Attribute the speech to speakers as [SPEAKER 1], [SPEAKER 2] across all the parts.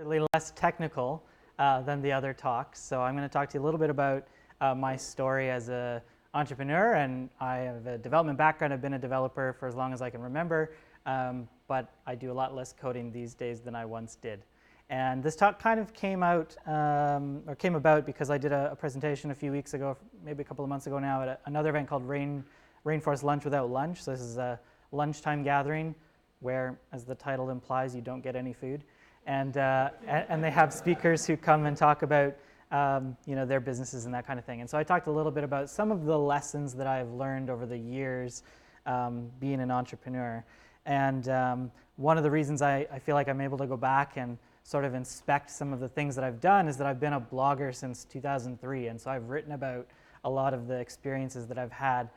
[SPEAKER 1] less technical than the other talks. So I'm going to talk to you a little bit about my story as an entrepreneur, and I have a development background. I've been a developer for as long as I can remember, but I do a lot less coding these days than I once did. And this talk kind of came about because I did a presentation a few weeks ago, maybe a couple of months ago now, at another event called Rainforest Lunch Without Lunch. So this is a lunchtime gathering where, as the title implies, you don't get any food. And they have speakers who come and talk about their businesses and that kind of thing. And so I talked a little bit about some of the lessons that I've learned over the years being an entrepreneur. And one of the reasons I feel like I'm able to go back and sort of inspect some of the things that I've done is that I've been a blogger since 2003. And so I've written about a lot of the experiences that I've had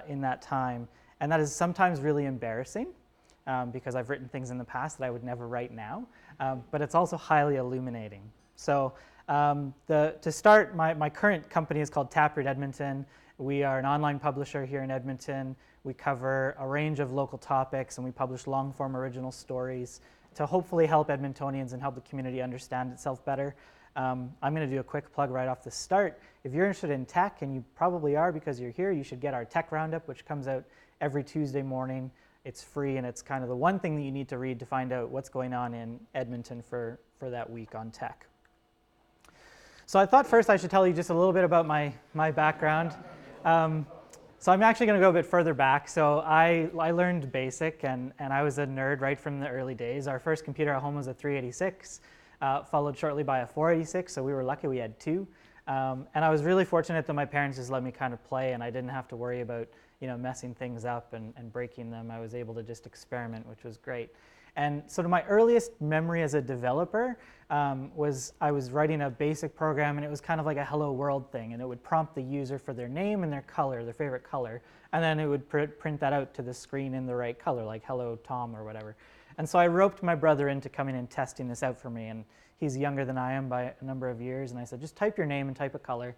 [SPEAKER 1] in that time. And that is sometimes really embarrassing because I've written things in the past that I would never write now. But it's also highly illuminating. So to start, my current company is called Taproot Edmonton. We are an online publisher here in Edmonton. We cover a range of local topics, and we publish long-form original stories to hopefully help Edmontonians and help the community understand itself better. I'm going to do a quick plug right off the start. If you're interested in tech, and you probably are because you're here, you should get our Tech Roundup, which comes out every Tuesday morning. It's free, and it's kind of the one thing that you need to read to find out what's going on in Edmonton for that week on tech. So I thought first I should tell you just a little bit about my background. So I'm actually going to go a bit further back. So I learned BASIC, and I was a nerd right from the early days. Our first computer at home was a 386, followed shortly by a 486, so we were lucky we had two. And I was really fortunate that my parents just let me kind of play, and I didn't have to worry about messing things up and breaking them. I was able to just experiment, which was great. And sort of my earliest memory as a developer was I was writing a basic program, and it was kind of like a hello world thing, and it would prompt the user for their name and their color, their favorite color, and then it would print that out to the screen in the right color, like hello Tom or whatever. And so I roped my brother into coming and testing this out for me, and he's younger than I am by a number of years, and I said, just type your name and type a color.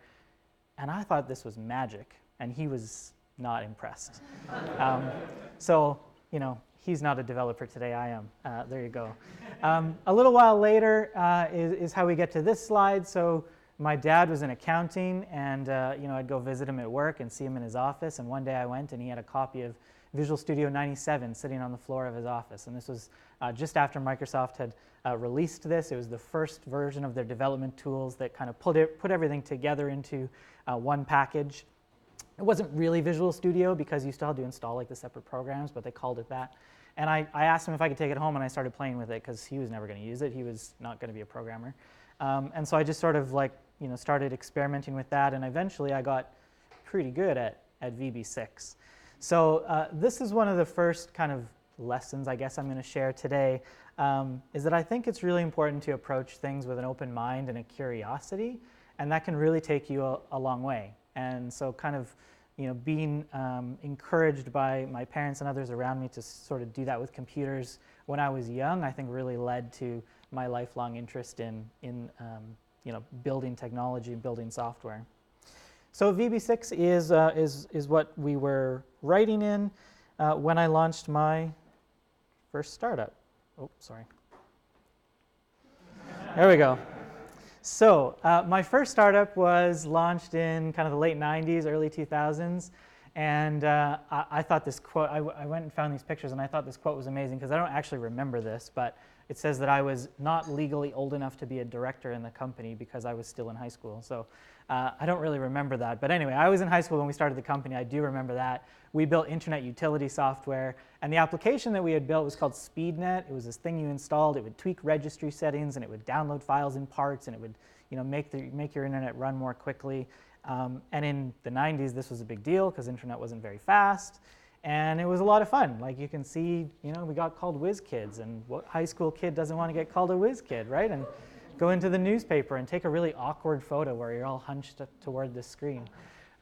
[SPEAKER 1] And I thought this was magic, and he was not impressed. He's not a developer today, I am. There you go. A little while later is how we get to this slide. So my dad was in accounting, and I'd go visit him at work and see him in his office. And one day I went, and he had a copy of Visual Studio 97 sitting on the floor of his office. And this was just after Microsoft had released this. It was the first version of their development tools that kind of put everything together into one package. It wasn't really Visual Studio because you still had to install like the separate programs, but they called it that. And I asked him if I could take it home, and I started playing with it because he was never going to use it. He was not going to be a programmer. And so I just sort of started experimenting with that, and eventually I got pretty good at VB6. So this is one of the first kind of lessons I guess I'm going to share today, is that I think it's really important to approach things with an open mind and a curiosity, and that can really take you a long way. And so kind of being encouraged by my parents and others around me to sort of do that with computers when I was young, I think really led to my lifelong interest in building technology and building software. So VB6 is what we were writing in when I launched my first startup. Oh, sorry. There we go. So my first startup was launched in kind of the late 90s, early 2000s, and I thought this quote, I went and found these pictures, and I thought this quote was amazing because I don't actually remember this, but it says that I was not legally old enough to be a director in the company because I was still in high school. So I don't really remember that. But anyway, I was in high school when we started the company. I do remember that. We built internet utility software, and the application that we had built was called SpeedNet. It was this thing you installed. It would tweak registry settings, and it would download files in parts, and it would make your internet run more quickly. And in the 90s, this was a big deal because internet wasn't very fast. And it was a lot of fun. Like you can see, we got called whiz kids, and what high school kid doesn't want to get called a whiz kid, right? And go into the newspaper and take a really awkward photo where you're all hunched toward the screen.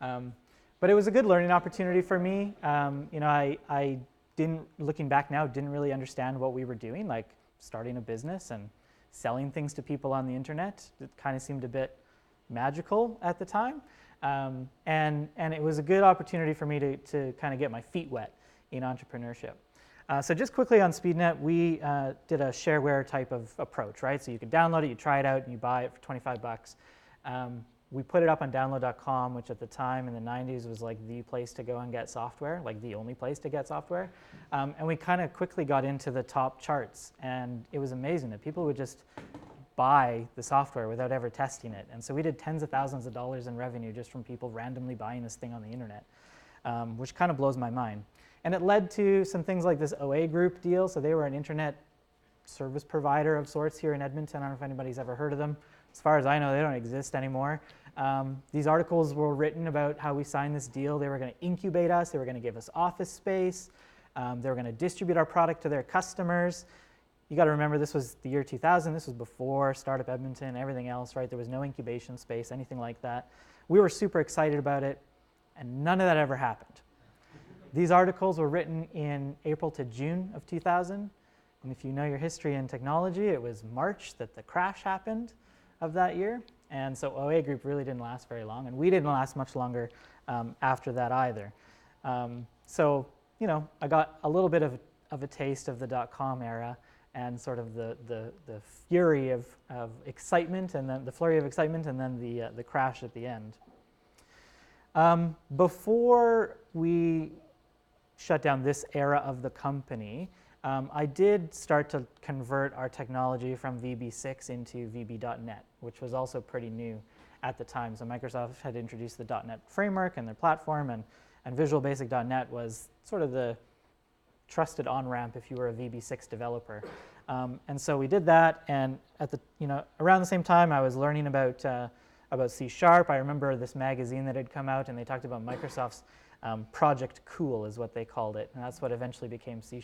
[SPEAKER 1] But it was a good learning opportunity for me. I didn't, looking back now, didn't really understand what we were doing, like starting a business and selling things to people on the internet. It kind of seemed a bit magical at the time. And it was a good opportunity for me to kind of get my feet wet in entrepreneurship. So just quickly on SpeedNet, we did a shareware type of approach, right? So you could download it, you try it out, and you buy it for 25 bucks. We put it up on download.com, which at the time in the 90s was like the place to go and get software, like the only place to get software. And we kind of quickly got into the top charts, and it was amazing that people would just buy the software without ever testing it. And so we did tens of thousands of dollars in revenue just from people randomly buying this thing on the internet, which kind of blows my mind. And it led to some things like this OA Group deal. So they were an internet service provider of sorts here in Edmonton. I don't know if anybody's ever heard of them. As far as I know, they don't exist anymore. These articles were written about how we signed this deal. They were going to incubate us. They were going to give us office space. They were going to distribute our product to their customers. You got to remember, this was the year 2000. This was before Startup Edmonton, everything else, right? There was no incubation space, anything like that. We were super excited about it, and none of that ever happened. These articles were written in April to June of 2000. And if you know your history in technology, it was March that the crash happened of that year. And so OA Group really didn't last very long, and we didn't last much longer after that either. So, you know, I got a little bit of a taste of the dot-com era and sort of the fury of excitement, and then the flurry of excitement, and then the crash at the end. Before we shut down this era of the company, I did start to convert our technology from VB6 into VB.NET, which was also pretty new at the time. So Microsoft had introduced the .NET framework and their platform, and Visual Basic .NET was sort of the trusted on-ramp if you were a VB6 developer. And so we did that, and at the, around the same time I was learning about C#. I remember this magazine that had come out, and they talked about Microsoft's Project Cool is what they called it, and that's what eventually became C#.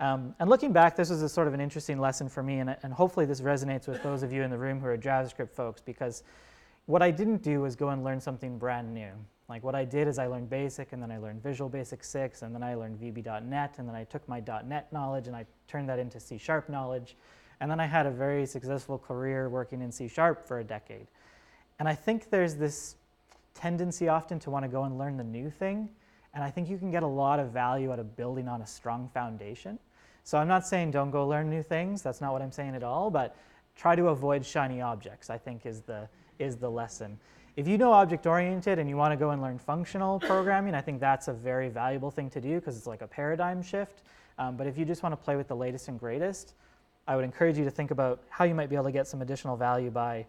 [SPEAKER 1] And looking back, this was a sort of an interesting lesson for me, and hopefully this resonates with those of you in the room who are JavaScript folks, because what I didn't do was go and learn something brand new. Like what I did is I learned Basic, and then I learned Visual Basic 6, and then I learned VB.NET, and then I took my .NET knowledge and I turned that into C# knowledge, and then I had a very successful career working in C# for a decade. And I think there's this tendency often to want to go and learn the new thing, and I think you can get a lot of value out of building on a strong foundation. So I'm not saying don't go learn new things, that's not what I'm saying at all, but try to avoid shiny objects, I think is the lesson. If you know object-oriented and you want to go and learn functional programming, I think that's a very valuable thing to do because it's like a paradigm shift. But if you just want to play with the latest and greatest, I would encourage you to think about how you might be able to get some additional value by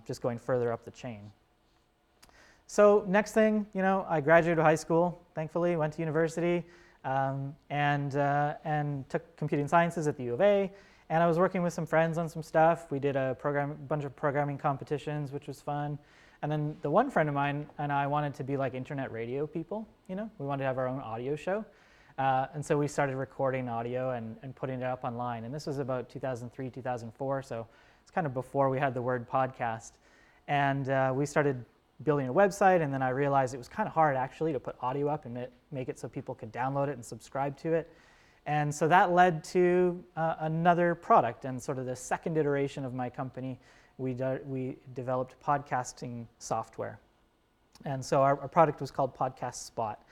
[SPEAKER 1] just going further up the chain. So next thing, I graduated high school, thankfully, went to university, and took computing sciences at the U of A, and I was working with some friends on some stuff. We did a bunch of programming competitions, which was fun. And then the one friend of mine and I wanted to be like internet radio people, we wanted to have our own audio show. And so we started recording audio and putting it up online. And this was about 2003, 2004, so it's kind of before we had the word podcast. And we started building a website, and then I realized it was kind of hard actually to put audio up and make it so people could download it and subscribe to it. And so that led to another product, and sort of the second iteration of my company, we developed podcasting software. And so our product was called Podcast Spot.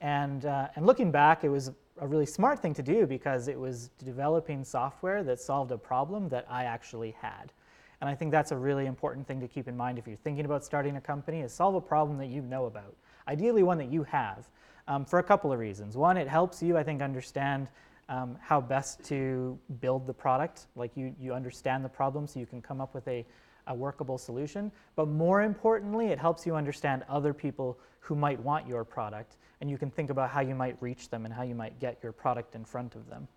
[SPEAKER 1] And looking back, it was a really smart thing to do because it was developing software that solved a problem that I actually had. And I think that's a really important thing to keep in mind if you're thinking about starting a company, is solve a problem that you know about, ideally one that you have, for a couple of reasons. One, it helps you, I think, understand how best to build the product. Like you understand the problem so you can come up with a workable solution. But more importantly, it helps you understand other people who might want your product, and you can think about how you might reach them and how you might get your product in front of them.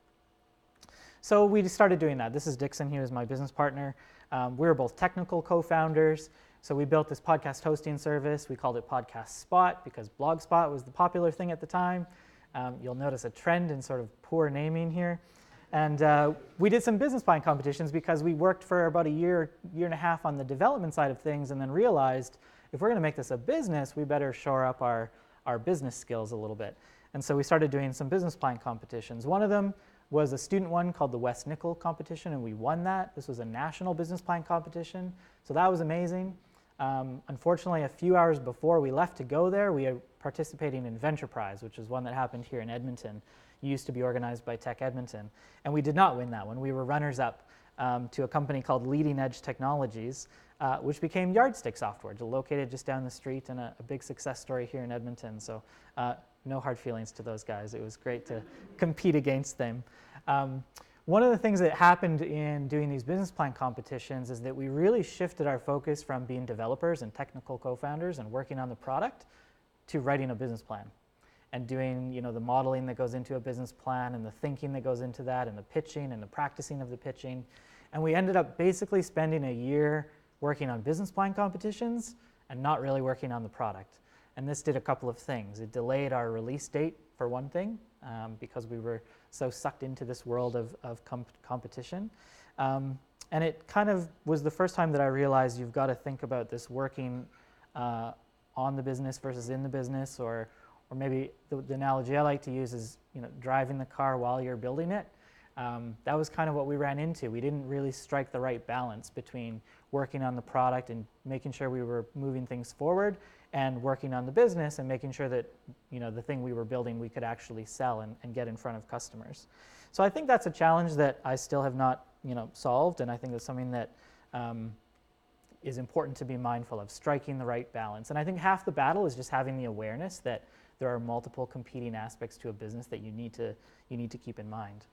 [SPEAKER 1] So we started doing that. This is Dixon, he was my business partner. We were both technical co-founders. So we built this podcast hosting service. We called it Podcast Spot because Blogspot was the popular thing at the time. You'll notice a trend in sort of poor naming here. And we did some business plan competitions because we worked for about a year and a half on the development side of things, and then realized if we're going to make this a business, we better shore up our business skills a little bit. And so we started doing some business plan competitions. One of them was a student one called the West Nickel competition, and we won that. This was a national business plan competition, so that was amazing. Unfortunately, a few hours before we left to go there, we were participating in Venture Prize, which is one that happened here in Edmonton. used to be organized by Tech Edmonton. And we did not win that one. We were runners-up to a company called Leading Edge Technologies, which became Yardstick Software, located just down the street, and a big success story here in Edmonton. So no hard feelings to those guys. It was great to compete against them. One of the things that happened in doing these business plan competitions is that we really shifted our focus from being developers and technical co-founders and working on the product to writing a business plan and doing the modeling that goes into a business plan and the thinking that goes into that and the pitching and the practicing of the pitching. And we ended up basically spending a year working on business plan competitions and not really working on the product. And this did a couple of things. It delayed our release date, for one thing, because we were so sucked into this world of competition. And it kind of was the first time that I realized you've got to think about this working on the business versus in the business, or maybe the analogy I like to use is driving the car while you're building it. That was kind of what we ran into. We didn't really strike the right balance between working on the product and making sure we were moving things forward, and working on the business and making sure that the thing we were building we could actually sell and get in front of customers. So I think that's a challenge that I still have not solved, and I think that's something that is important to be mindful of, striking the right balance. And I think half the battle is just having the awareness that there are multiple competing aspects to a business that you need to keep in mind.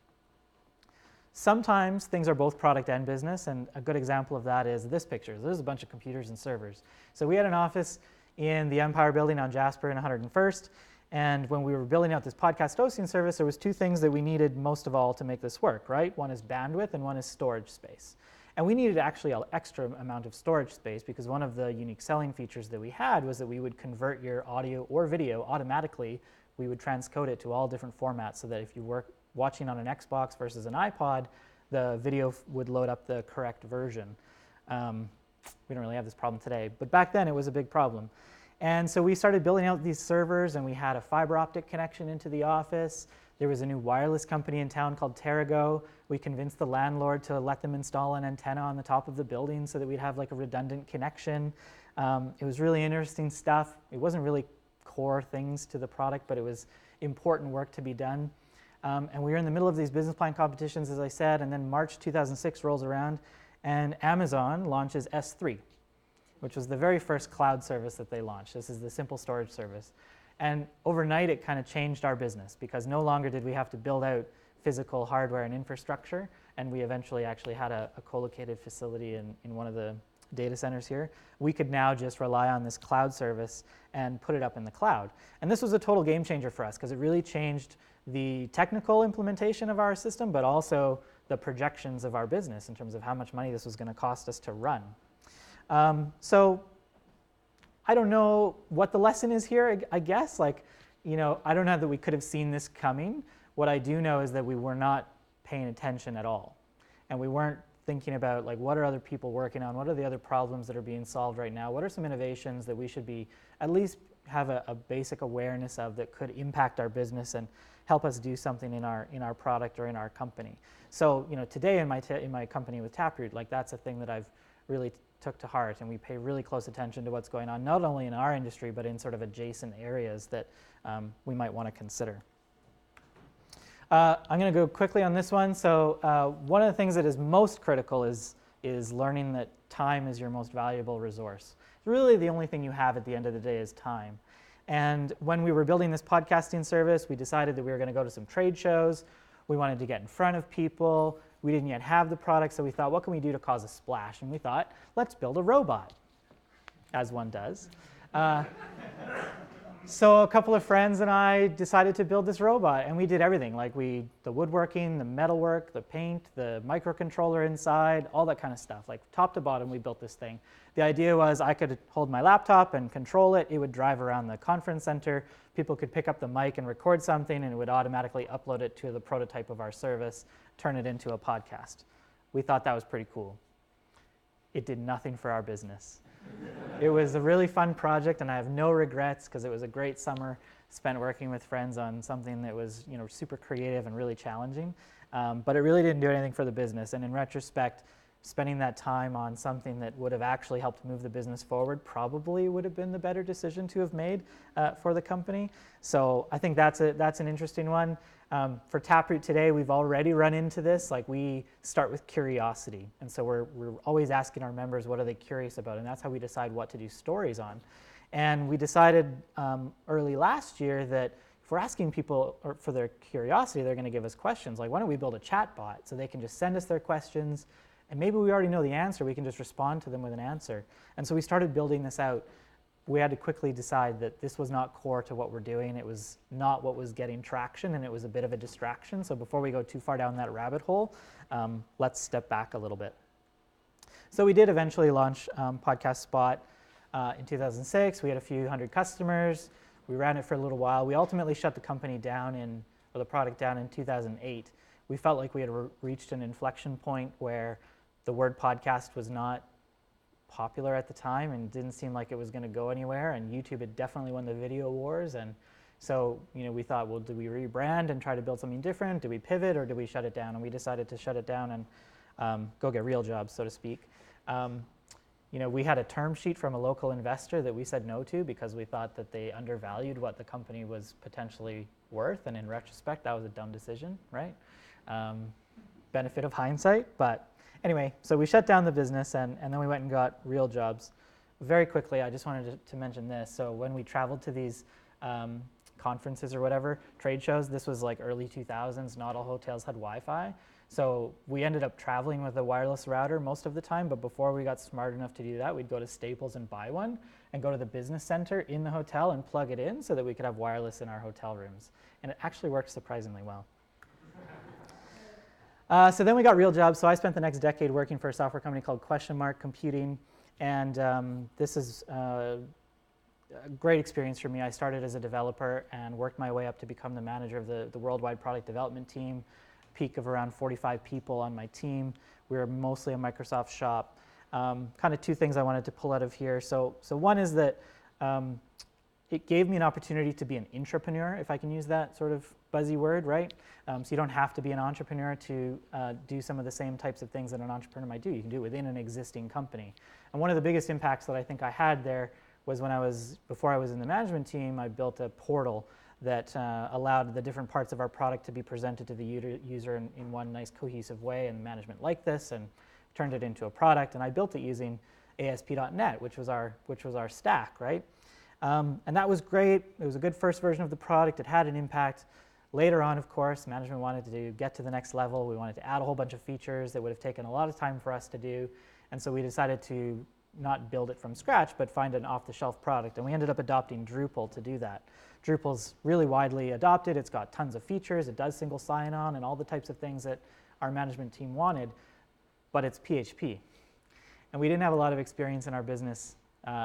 [SPEAKER 1] Sometimes things are both product and business, and a good example of that is this picture. There's a bunch of computers and servers. So we had an office in the Empire Building on Jasper and 101st, and when we were building out this podcast hosting service, there was two things that we needed most of all to make this work, right? One is bandwidth and one is storage space. And we needed actually an extra amount of storage space because one of the unique selling features that we had was that we would convert your audio or video automatically. We would transcode it to all different formats so that if you were watching on an Xbox versus an iPod, the video would load up the correct version. We don't really have this problem today, but back then it was a big problem. And so we started building out these servers, and we had a fiber optic connection into the office. There was a new wireless company in town called Terrago. We convinced the landlord to let them install an antenna on the top of the building so that we'd have like a redundant connection. It was really interesting stuff. It wasn't really core things to the product, but it was important work to be done. And we were in the middle of these business plan competitions, as I said, and then March 2006 rolls around, and Amazon launches S3, which was the very first cloud service that they launched. This is the simple storage service. And overnight, it kind of changed our business because no longer did we have to build out physical hardware and infrastructure, and we eventually actually had a co-located facility in one of the data centers here. We could now just rely on this cloud service and put it up in the cloud. And this was a total game changer for us because it really changed the technical implementation of our system, but also the projections of our business in terms of how much money this was going to cost us to run. So I don't know what the lesson is here, I guess. I don't know that we could have seen this coming. What I do know is that we were not paying attention at all. And we weren't thinking about what are other people working on? What are the other problems that are being solved right now? What are some innovations that we should be at least have a basic awareness of that could impact our business and help us do something in our product or in our company? So today in my company with Taproot, that's a thing that I've really took to heart, and we pay really close attention to what's going on, not only in our industry, but in sort of adjacent areas that we might want to consider. I'm going to go quickly on this one. So one of the things that is most critical is learning that time is your most valuable resource. Really the only thing you have at the end of the day is time. And when we were building this podcasting service, we decided that we were going to go to some trade shows. We wanted to get in front of people. We didn't yet have the product, so we thought, what can we do to cause a splash? And we thought, let's build a robot, as one does. So a couple of friends and I decided to build this robot, and we did everything, the woodworking, the metalwork, the paint, the microcontroller inside, all that kind of stuff. Top to bottom, we built this thing. The idea was I could hold my laptop and control it. It would drive around the conference center. People could pick up the mic and record something, and it would automatically upload it to the prototype of our service, turn it into a podcast. We thought that was pretty cool. It did nothing for our business. It was a really fun project, and I have no regrets because it was a great summer spent working with friends on something that was super creative and really challenging. But it really didn't do anything for the business. And in retrospect, spending that time on something that would have actually helped move the business forward probably would have been the better decision to have made for the company. So I think that's an interesting one. For Taproot today, we've already run into this. Like, we start with curiosity. And so we're always asking our members, what are they curious about? And that's how we decide what to do stories on. And we decided early last year that if we're asking people for their curiosity, they're going to give us questions. Like, why don't we build a chat bot so they can just send us their questions, and maybe we already know the answer, we can just respond to them with an answer. And so we started building this out. We had to quickly decide that this was not core to what we're doing. It was not what was getting traction, and it was a bit of a distraction. So before we go too far down that rabbit hole, let's step back a little bit. So we did eventually launch Podcast Spot in 2006. We had a few hundred customers. We ran it for a little while. We ultimately shut the company down or the product down in 2008. We felt like we had reached an inflection point where the word podcast was not popular at the time and didn't seem like it was going to go anywhere, and YouTube had definitely won the video wars. And so we thought, well, do we rebrand and try to build something different? Do we pivot, or do we shut it down? And we decided to shut it down and go get real jobs, so to speak. We had a term sheet from a local investor that we said no to because we thought that they undervalued what the company was potentially worth, and in retrospect that was a dumb decision, right? Benefit of hindsight. But anyway, so we shut down the business, and then we went and got real jobs. Very quickly, I just wanted to mention this. So when we traveled to these conferences or whatever, trade shows, this was like early 2000s, not all hotels had Wi-Fi. So we ended up traveling with a wireless router most of the time, but before we got smart enough to do that, we'd go to Staples and buy one and go to the business center in the hotel and plug it in so that we could have wireless in our hotel rooms. And it actually worked surprisingly well. So then we got real jobs. So I spent the next decade working for a software company called Question Mark Computing, and this is a great experience for me. I started as a developer and worked my way up to become the manager of the worldwide product development team, peak of around 45 people on my team. We were mostly a Microsoft shop. Kind of two things I wanted to pull out of here. So one is that it gave me an opportunity to be an intrapreneur, if I can use that sort of buzzy word, right? So you don't have to be an entrepreneur to do some of the same types of things that an entrepreneur might do. You can do it within an existing company. And one of the biggest impacts that I think I had there was before I was in the management team, I built a portal that allowed the different parts of our product to be presented to the user in one nice cohesive way, and management liked this and turned it into a product. And I built it using ASP.NET, which was our stack, right? And that was great. It was a good first version of the product. It had an impact. Later on, of course, management wanted to get to the next level. We wanted to add a whole bunch of features that would have taken a lot of time for us to do. And so we decided to not build it from scratch, but find an off-the-shelf product. And we ended up adopting Drupal to do that. Drupal's really widely adopted. It's got tons of features. It does single sign-on and all the types of things that our management team wanted, but it's PHP. And we didn't have a lot of experience in our business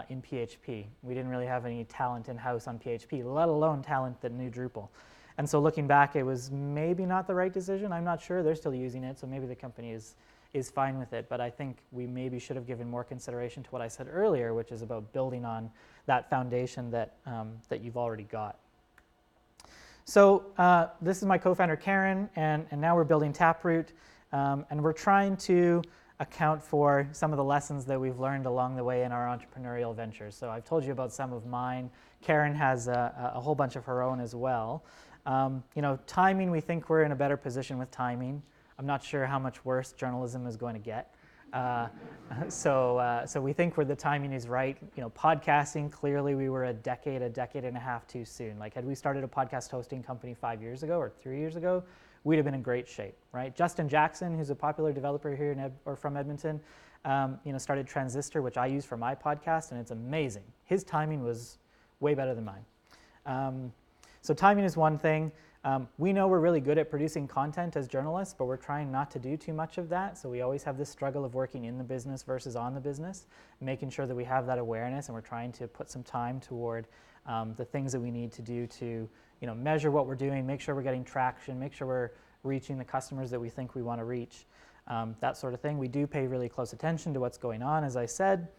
[SPEAKER 1] in PHP. We didn't really have any talent in-house on PHP, let alone talent that knew Drupal. And so looking back, it was maybe not the right decision. I'm not sure. They're still using it, so maybe the company is fine with it. But I think we maybe should have given more consideration to what I said earlier, which is about building on that foundation that you've already got. So this is my co-founder, Karen, and now we're building Taproot. And we're trying to account for some of the lessons that we've learned along the way in our entrepreneurial ventures. So I've told you about some of mine. Karen has a whole bunch of her own as well. Timing, we think we're in a better position with timing. I'm not sure how much worse journalism is going to get. So we think the timing is right. Podcasting, clearly we were a decade and a half too soon. Like, had we started a podcast hosting company 5 years ago or 3 years ago, we'd have been in great shape, right? Justin Jackson, who's a popular developer here from Edmonton, started Transistor, which I use for my podcast, and it's amazing. His timing was way better than mine. So timing is one thing. We know we're really good at producing content as journalists, but we're trying not to do too much of that. So we always have this struggle of working in the business versus on the business, making sure that we have that awareness, and we're trying to put some time toward the things that we need to do to measure what we're doing, make sure we're getting traction, make sure we're reaching the customers that we think we want to reach, that sort of thing. We do pay really close attention to what's going on, as I said.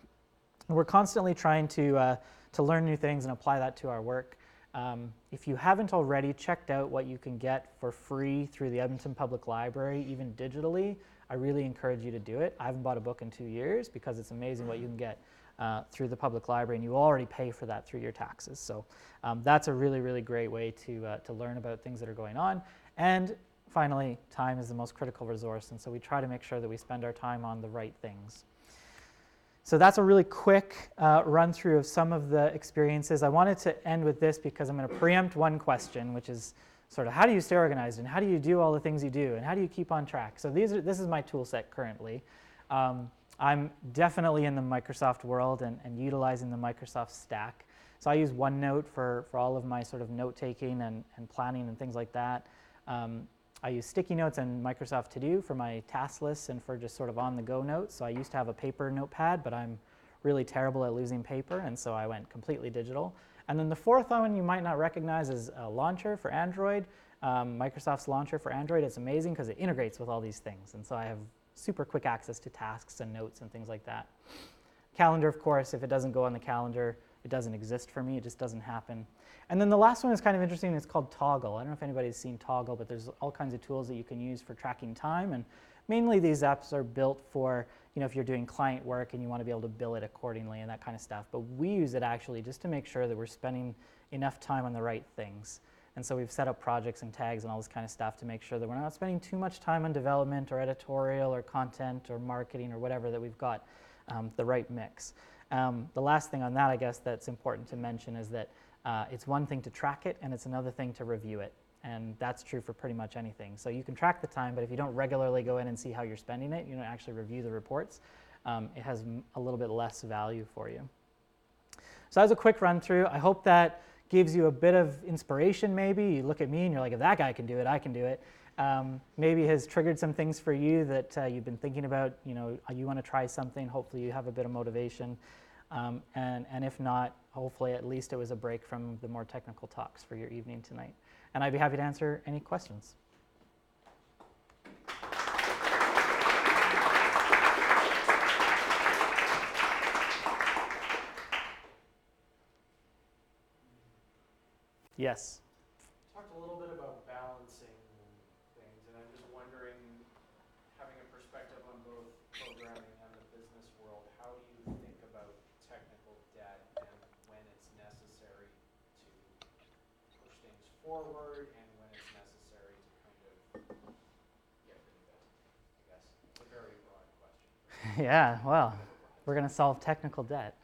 [SPEAKER 1] We're constantly trying to learn new things and apply that to our work. If you haven't already checked out what you can get for free through the Edmonton Public Library, even digitally, I really encourage you to do it. I haven't bought a book in 2 years because it's amazing what you can get through the public library, and you already pay for that through your taxes. So that's a really, really great way to learn about things that are going on. And finally, time is the most critical resource, and so we try to make sure that we spend our time on the right things. So that's a really quick run through of some of the experiences. I wanted to end with this because I'm going to preempt one question, which is sort of how do you stay organized, and how do you do all the things you do, and how do you keep on track? So this is my tool set currently. I'm definitely in the Microsoft world and utilizing the Microsoft stack. So I use OneNote for all of my sort of note-taking and planning and things like that. I use sticky notes and Microsoft To Do for my task lists and for just sort of on-the-go notes. So I used to have a paper notepad, but I'm really terrible at losing paper, and so I went completely digital. And then the fourth one you might not recognize is a launcher for Android. Microsoft's launcher for Android. It's amazing because it integrates with all these things, and so I have super quick access to tasks and notes and things like that. Calendar, of course, if it doesn't go on the calendar, it doesn't exist for me. It just doesn't happen. And then the last one is kind of interesting. It's called Toggle. I don't know if anybody's seen Toggle, but there's all kinds of tools that you can use for tracking time. And mainly these apps are built for, if you're doing client work and you want to be able to bill it accordingly and that kind of stuff. But we use it actually just to make sure that we're spending enough time on the right things. And so we've set up projects and tags and all this kind of stuff to make sure that we're not spending too much time on development or editorial or content or marketing or whatever, that we've got the right mix. The last thing on that, I guess, that's important to mention is that it's one thing to track it and it's another thing to review it. And that's true for pretty much anything. So you can track the time, but if you don't regularly go in and see how you're spending it, you don't actually review the reports, it has a little bit less value for you. So that was a quick run through. I hope that gives you a bit of inspiration maybe. You look at me and you're like, if that guy can do it, I can do it. Maybe has triggered some things for you that you've been thinking about, you want to try something. Hopefully you have a bit of motivation. And if not, hopefully at least it was a break from the more technical talks for your evening tonight. And I'd be happy to answer any questions. Yes.
[SPEAKER 2] Talked a little bit about balancing things, and I'm just wondering, having a perspective on both programming and the business world, how do you think about technical debt and when it's necessary to push things forward and when it's necessary to kind of get rid of it, I guess? It's a very broad question.
[SPEAKER 1] Yeah, well, we're going to solve technical debt.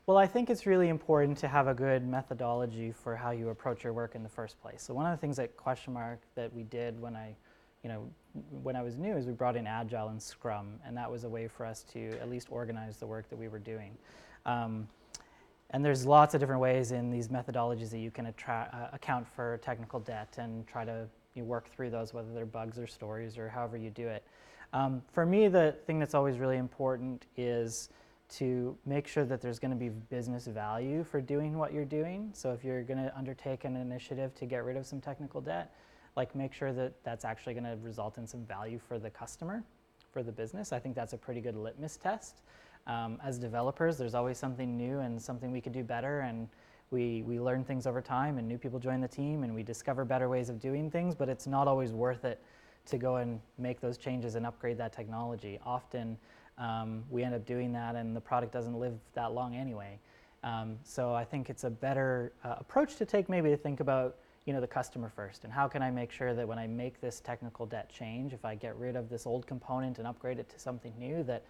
[SPEAKER 1] Well, I think it's really important to have a good methodology for how you approach your work in the first place. So one of the things at Question Mark that we did when I was new is we brought in Agile and Scrum, and that was a way for us to at least organize the work that we were doing. And there's lots of different ways in these methodologies that you can account for technical debt and try to work through those, whether they're bugs or stories or however you do it. For me, the thing that's always really important is to make sure that there's going to be business value for doing what you're doing. So if you're going to undertake an initiative to get rid of some technical debt, make sure that that's actually going to result in some value for the customer, for the business. I think that's a pretty good litmus test. As developers, there's always something new and something we could do better, and we learn things over time, and new people join the team, and we discover better ways of doing things, but it's not always worth it to go and make those changes and upgrade that technology. Often, we end up doing that and the product doesn't live that long anyway. So I think it's a better approach to take, maybe to think about the customer first, and how can I make sure that when I make this technical debt change, if I get rid of this old component and upgrade it to something new, that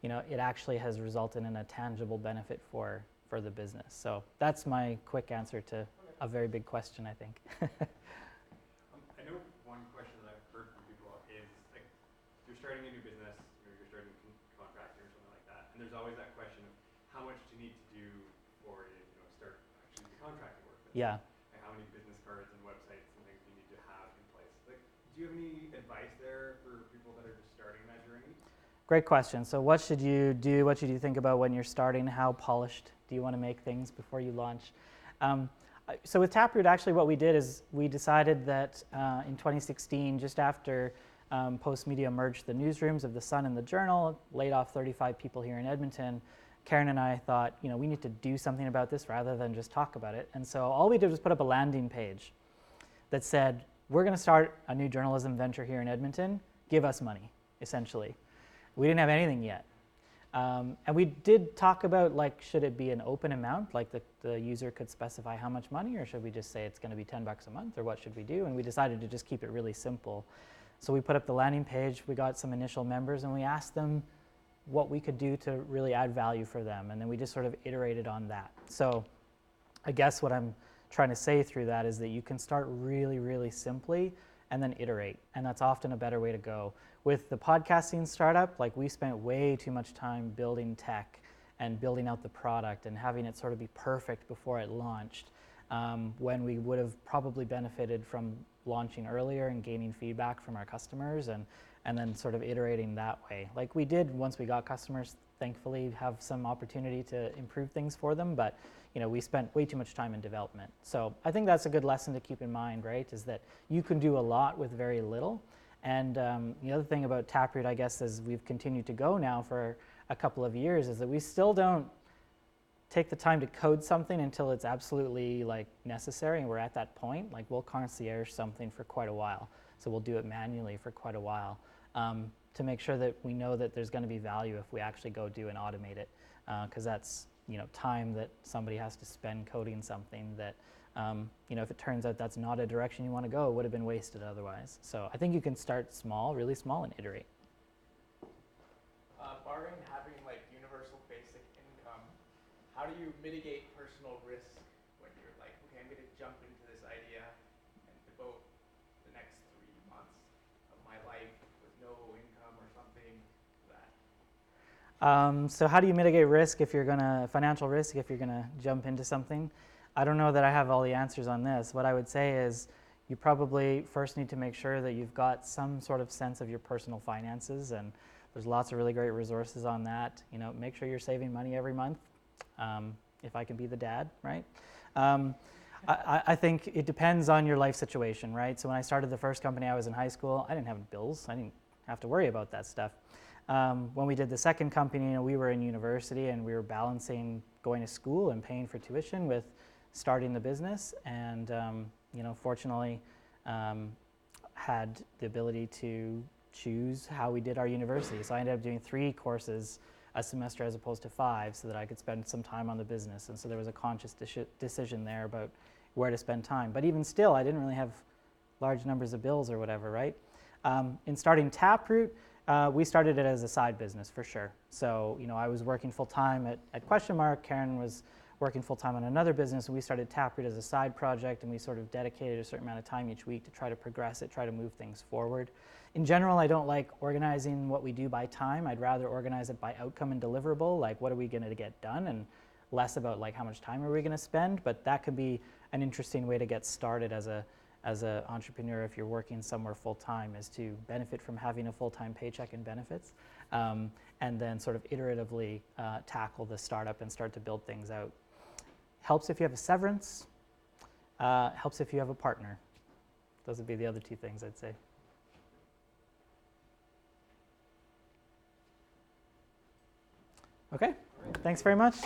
[SPEAKER 1] it actually has resulted in a tangible benefit for the business. So that's my quick answer to a very big question, I think.
[SPEAKER 3] I know one question that I've heard from people is, you're starting a new business, you're starting Contractor or something like that, and there's always that question of how much do you need to do before you start actually the contracting work.
[SPEAKER 1] Yeah.
[SPEAKER 3] How many business cards and websites and things you need to have in place. Do you have any advice there for people that are just starting that journey?
[SPEAKER 1] Great question. So what should you do? What should you think about when you're starting? How polished do you want to make things before you launch? So with Taproot, actually what we did is we decided that in 2016, just after Postmedia merged the newsrooms of The Sun and The Journal, laid off 35 people here in Edmonton, Karen and I thought, we need to do something about this rather than just talk about it. And so all we did was put up a landing page that said, we're going to start a new journalism venture here in Edmonton. Give us money, essentially. We didn't have anything yet. And we did talk about, like, should it be an open amount, like the user could specify how much money, or should we just say it's going to be $10 a month, or what should we do? And we decided to just keep it really simple. So we put up the landing page, we got some initial members, and we asked them what we could do to really add value for them. And then we just sort of iterated on that. So I guess what I'm trying to say through that is that you can start really, really simply and then iterate. And that's often a better way to go. With the podcasting startup, like, we spent way too much time building tech and building out the product and having it sort of be perfect before it launched, when we would have probably benefited from launching earlier and gaining feedback from our customers and then sort of iterating that way. Like we did, once we got customers, thankfully have some opportunity to improve things for them, but we spent way too much time in development. So I think that's a good lesson to keep in mind, right, is that you can do a lot with very little. And the other thing about Taproot, I guess, as we've continued to go now for a couple of years, is that we still don't take the time to code something until it's absolutely, like, necessary, and we're at that point. Like, we'll concierge something for quite a while, so we'll do it manually for quite a while, to make sure that we know that there's going to be value if we actually go do and automate it, because that's time that somebody has to spend coding something that if it turns out that's not a direction you want to go, it would have been wasted otherwise. So I think you can start small, really small, and iterate.
[SPEAKER 4] Barring having, like, universal basic income, how do you mitigate personal risk when you're like, okay, I'm going to jump into this idea and devote the next 3 months of my life with no income or something to that?
[SPEAKER 1] So how do you mitigate risk financial risk if you're gonna jump into something? I don't know that I have all the answers on this. What I would say is you probably first need to make sure that you've got some sort of sense of your personal finances, and there's lots of really great resources on that. Make sure you're saving money every month, if I can be the dad, right? I think it depends on your life situation, right? So when I started the first company, I was in high school. I didn't have bills. I didn't have to worry about that stuff. When we did the second company, we were in university, and we were balancing going to school and paying for tuition with starting the business, and fortunately had the ability to choose how we did our university. So I ended up doing 3 courses a semester as opposed to 5, so that I could spend some time on the business. And so there was a conscious decision there about where to spend time. But even still, I didn't really have large numbers of bills or whatever, right? In starting Taproot, we started it as a side business for sure. So I was working full time at Question Mark. Karen was working full time on another business, and we started Taproot as a side project, and we sort of dedicated a certain amount of time each week to try to progress it, try to move things forward. In general, I don't like organizing what we do by time. I'd rather organize it by outcome and deliverable, like what are we going to get done, and less about like how much time are we going to spend. But that could be an interesting way to get started as an entrepreneur if you're working somewhere full time, is to benefit from having a full-time paycheck and benefits, and then sort of iteratively tackle the startup and start to build things out. Helps if you have a severance, helps if you have a partner. Those would be the other 2 things I'd say. Okay, thanks very much.